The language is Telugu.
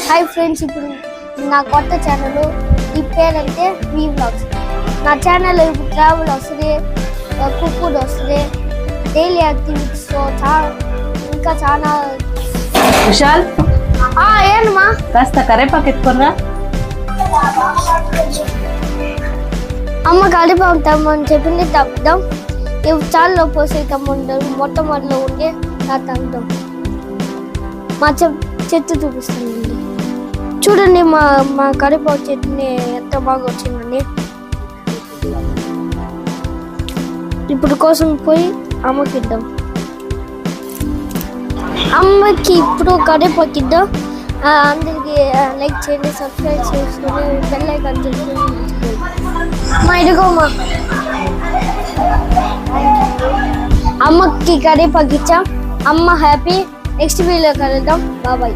హాయ్ ఫ్రెండ్స్, ఇప్పుడు నా కొత్త ఛానల్ ఈ పేరంటే వి వ్లాగ్స్. నా ఛానల్ ఇప్పుడు ట్రావెల్ వస్తుంది, కుక్కుడ్ వస్తుంది, డైలీ యాక్టివిటీస్ ఇంకా చాలా. విశాల్ ఏనమ్మా కాస్త కరేపాకు ఎత్తుకోర్రా. అమ్మ కరివేపాకు తమ్మని చెప్పింది తప్పుదాం. ఇవి చాలా పోసే తమ్ముంటారు మొట్టమొదటిలో ఉండే నా తంటాం. మా చెట్టు చూపిస్తానండి, చూడండి. మా కరివేపాకు చెట్టుని ఎంత బాగా వచ్చిందండి. ఇప్పుడు కోసం పోయి అమ్మకి ఇద్దాం. అమ్మకి ఇప్పుడు కరివేపాకు ఇద్దాం. అందరికి లైక్ చేయండి, సబ్స్క్రైబ్ చేసుకొని బెల్ ఐకాన్ మా ఇదిగోమ్మా అమ్మకి కరివేపాకు ఇచ్చాం. అమ్మ హ్యాపీ. నెక్స్ట్ వీడియో కలుద్దాం. బాబాయ్.